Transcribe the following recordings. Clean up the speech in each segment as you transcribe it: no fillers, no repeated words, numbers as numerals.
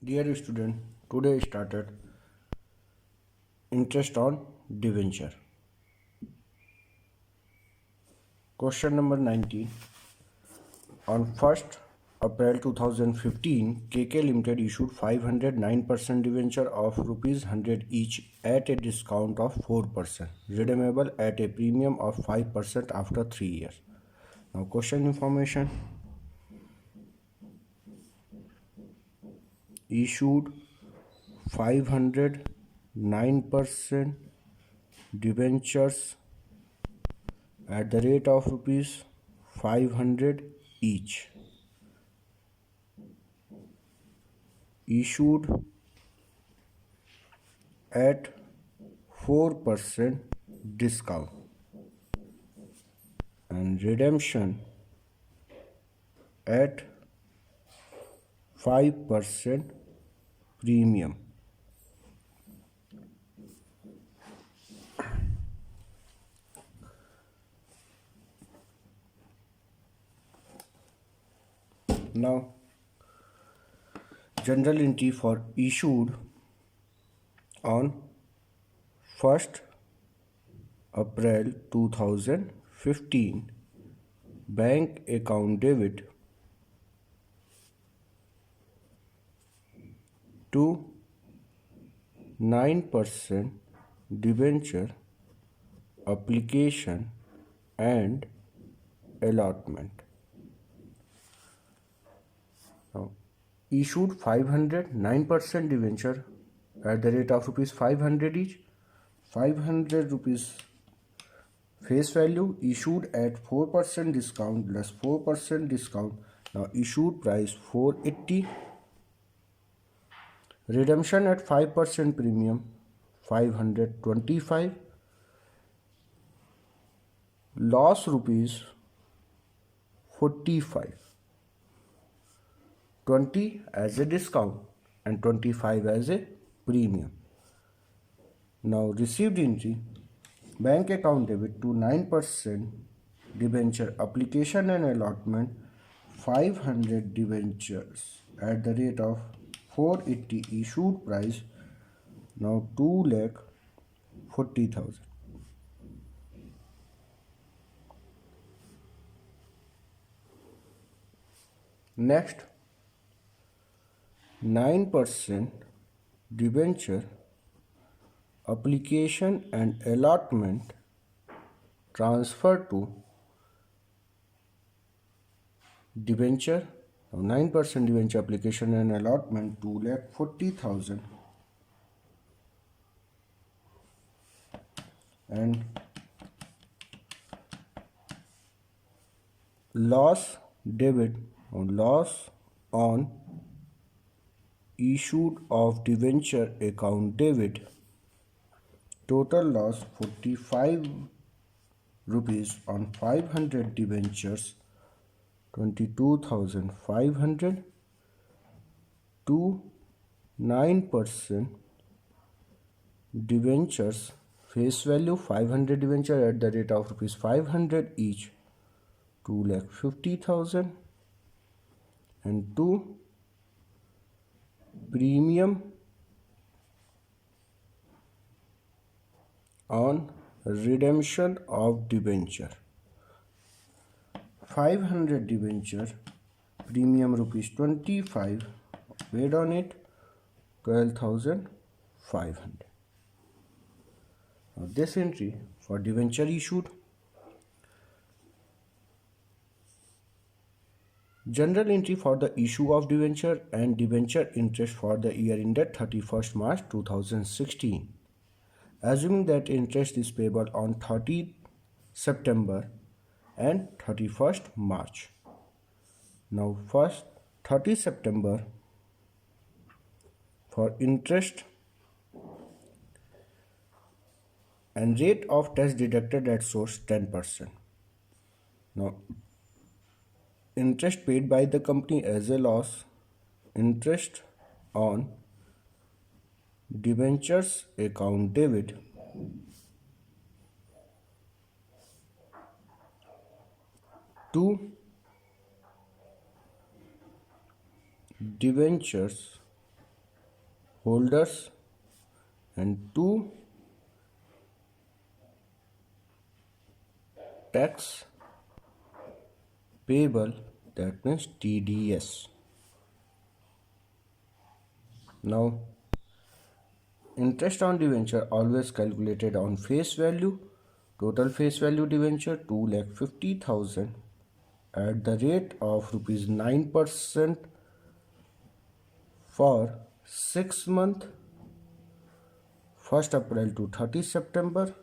Dear student, today started interest on debenture. Question number 19. On 1st April 2015, KK Limited issued 509% debenture of rupees 100 each at a discount of 4%, redeemable at a premium of 5% after 3 years. Now question information. Issued 509% debentures at the rate of rupees 500 each. Issued at 4% discount and redemption at 5% premium. Now, general entry for issued on 1st April 2015, bank account debit to 9% debenture application and allotment. Now, issued 509% debenture at the rate of rupees 500 each. 500 rupees face value, issued at 4% discount less 4% discount. Now issued price 480. Redemption at 5% premium 525. Loss rupees 45. 20 as a discount and 25 as a premium. Now received entry, bank account debit to 9% debenture application and allotment 500 debentures at the rate of 480 issued price now 2,40,000. Next, 9% debenture application and allotment transfer to debenture. 9% debenture application and allotment 2,40,000 and loss debit or loss on issued of debenture account debit, total loss 45 rupees on 500 debentures 22,500 to 9% debentures face value 500 debenture at the rate of rupees 500 each 2,50,000 and 2 premium on redemption of debenture. 500 debenture premium rupees 25 paid on it 12,500. Now this entry for debenture issued. General entry for the issue of debenture and debenture interest for the year ended 31st March 2016. Assuming that interest is payable on 30 September and 31st March. Now first 30 September for interest and rate of tax deducted at source 10%. Now interest paid by the company as a loss, interest on debentures account debit to debentures holders and 2 tax payable, that means TDS. Now, interest on debenture always calculated on face value. Total face value debenture 2,50,000 at the rate of rupees 9% for 6 months, 1st April to 30 September.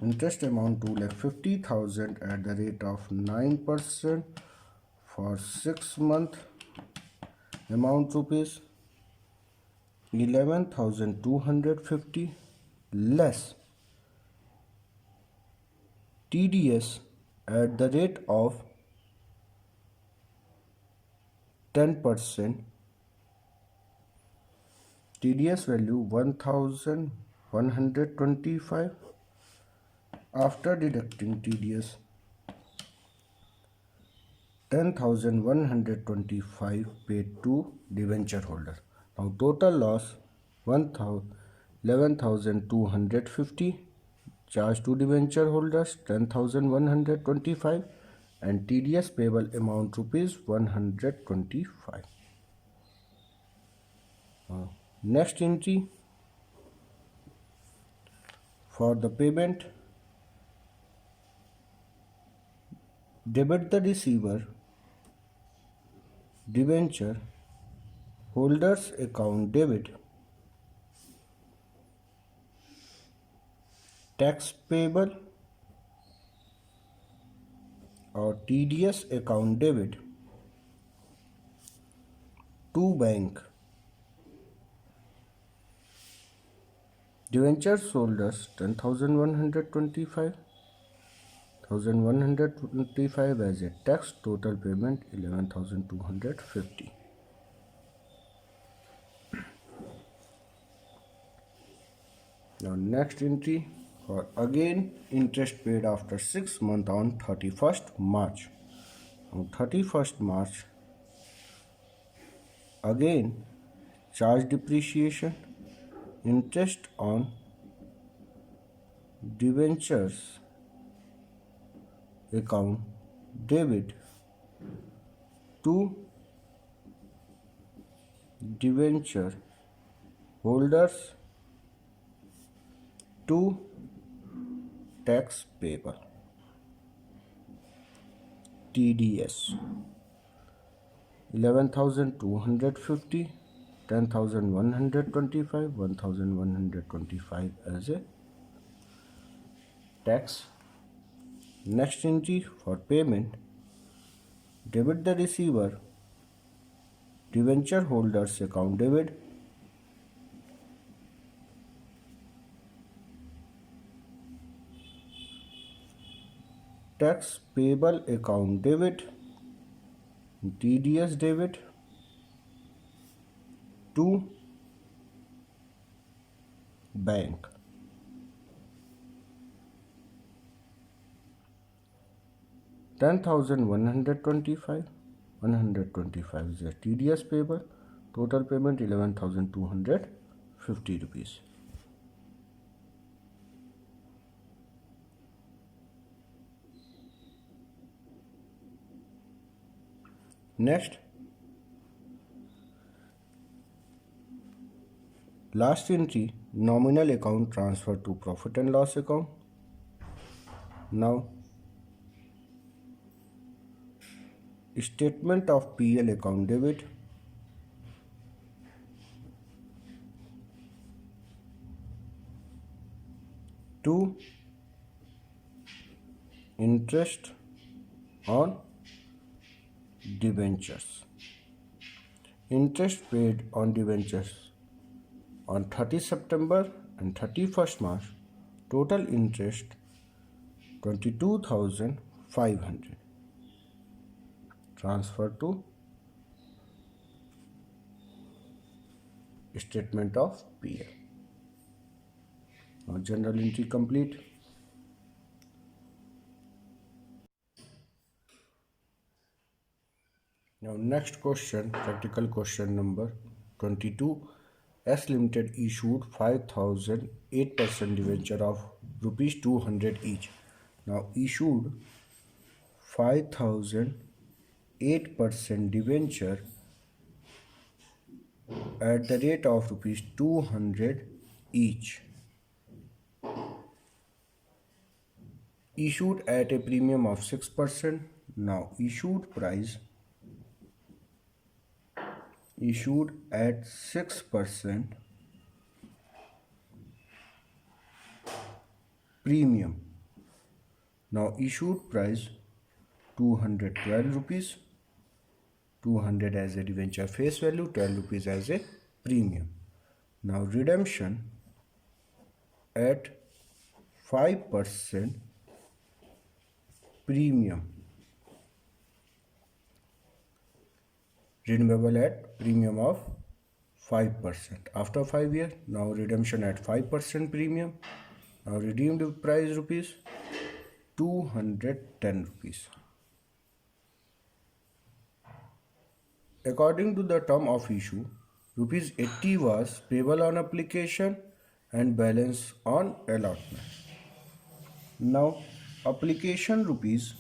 Interest amount 2,50,000 at the rate of 9% for 6 months. Amount rupees 11,250 less TDS at the rate of 10%. TDS value 1,125 after deducting TDS 10,125 paid to debenture holder. Now total loss 11,250 charged to debenture holders 10,125 and TDS payable amount rupees 125. Next entry for the payment, debit the receiver debenture holders account debit tax payable or TDS account debit to bank. Debenture holders 10,125 1,125 as a tax, total payment 11,250. Now next entry for again interest paid after 6 months on 31st March. On 31st March again charge depreciation, interest on debentures account debit to debenture holders to tax payable TDS 11,250 10,125 1,125 as a tax. Next entry for payment, debit the receiver debenture holders account debit tax payable account debit TDS debit to bank. $10,125 125 is a TDS payable, total payment 11,250 rupees. Next, last entry, nominal account transfer to profit and loss account. Now, statement of PL account debit to interest on debentures. Interest paid on debentures on 30 September and 31st March. Total interest 22,500. Transfer to statement of PL. Now general entry complete. Now next question, practical question number 22. S Limited issued 5,000 8% debenture of rupees 200 each. Now issued 5,000 8% debenture at the rate of rupees 200 each, issued at a premium of 6%. Now issued at 6% premium. Now issued price 212 rupees, 200 as a debenture face value, 12 rupees as a premium. Now redemption at 5% premium, redeemable at premium of 5% after 5 years. Now redemption at 5% premium. Now redeemed price rupees 210 rupees. According to the term of issue, rupees 80 was payable on application and balance on allotment. Now application rupees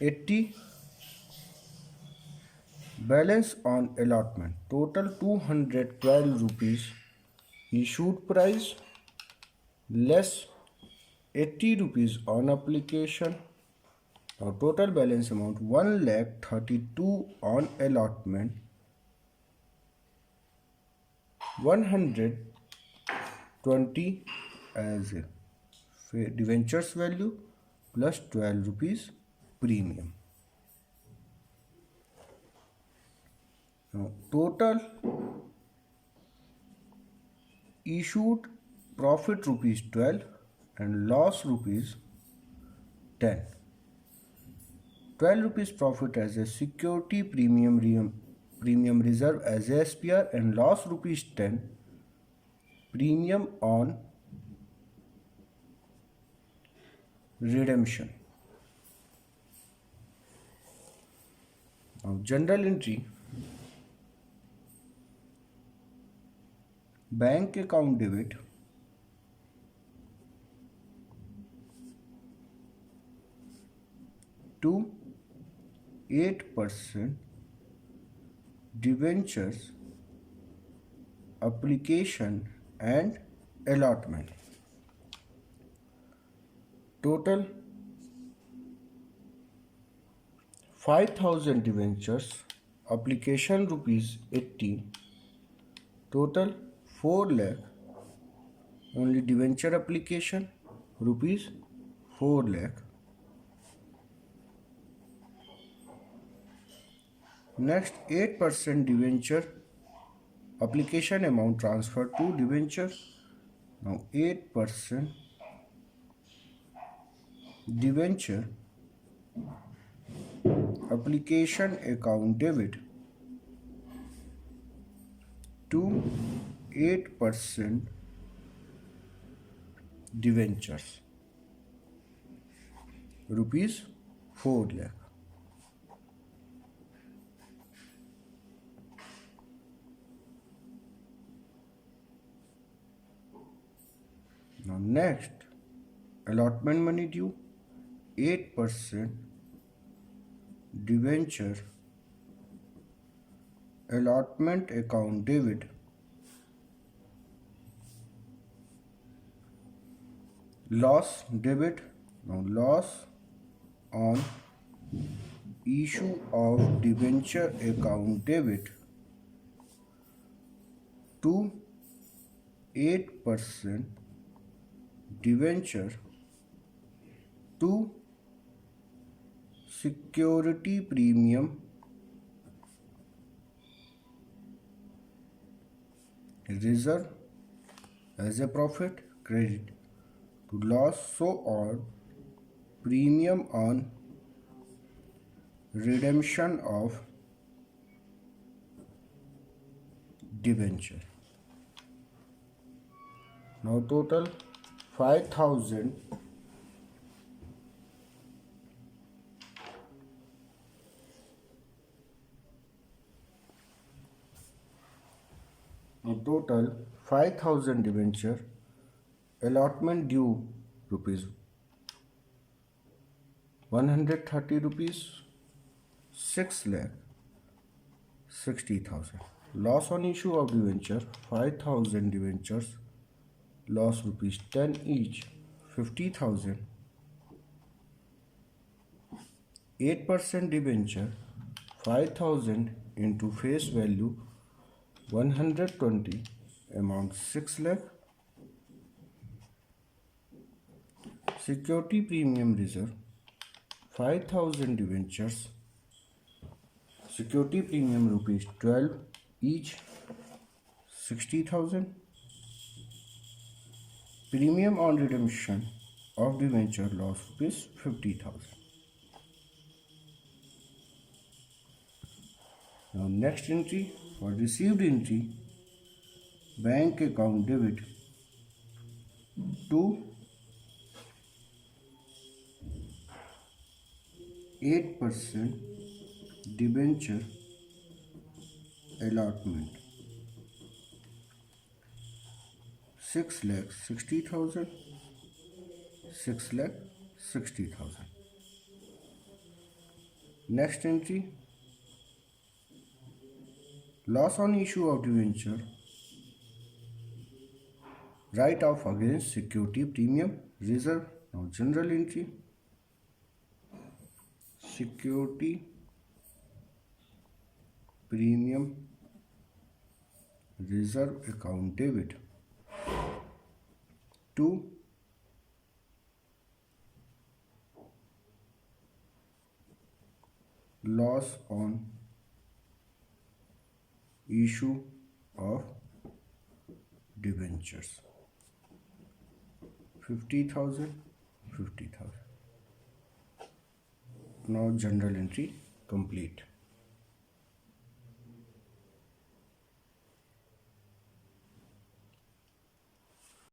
80, balance on allotment, total 212 rupees, issued price less 80 rupees on application. Now total balance amount 1,32,000 on allotment, 120 as a debentures value plus 12 rupees premium. Now total issued profit rupees 12 and loss rupees 10. 12 rupees profit as a security, premium reserve as a SPR, and loss rupees 10 premium on redemption. Now general entry, bank account debit to 8% debentures application and allotment. Total 5,000 debentures, application rupees 80, total 4 lakh, only debenture application rupees 4 lakh. Next 8% debenture application amount transferred to debenture. Now 8% debenture application account debit to 8% debentures rupees 4 lakh. Now next, allotment money due, 8% debenture allotment account debit loss debit. Now loss on issue of debenture account debit to 8% debenture to security premium reserve as a profit, credit to loss so on premium on redemption of debenture. Now total 5,000 . A total 5,000 debenture, allotment due rupees 130 rupees, 6 lakh 60,000. Loss on issue of debenture 5,000 debentures, loss rupees 10 each, 50,000. 8% debenture 5,000 into face value 120, amount 6 lakh. Security premium reserve 5,000 debentures, security premium rupees 12 each, 60,000. Premium on redemption of debenture loss rupees 50,000. Now next entry for received entry, bank account debit to 8% debenture allotment 6 lakh 60,000, 6 lakh 60,000. Next entry, loss on issue of debenture, write off against security premium reserve. Now general entry, security premium reserve account debit to loss on issue of debentures 50,000, 50,000. Now general entry complete.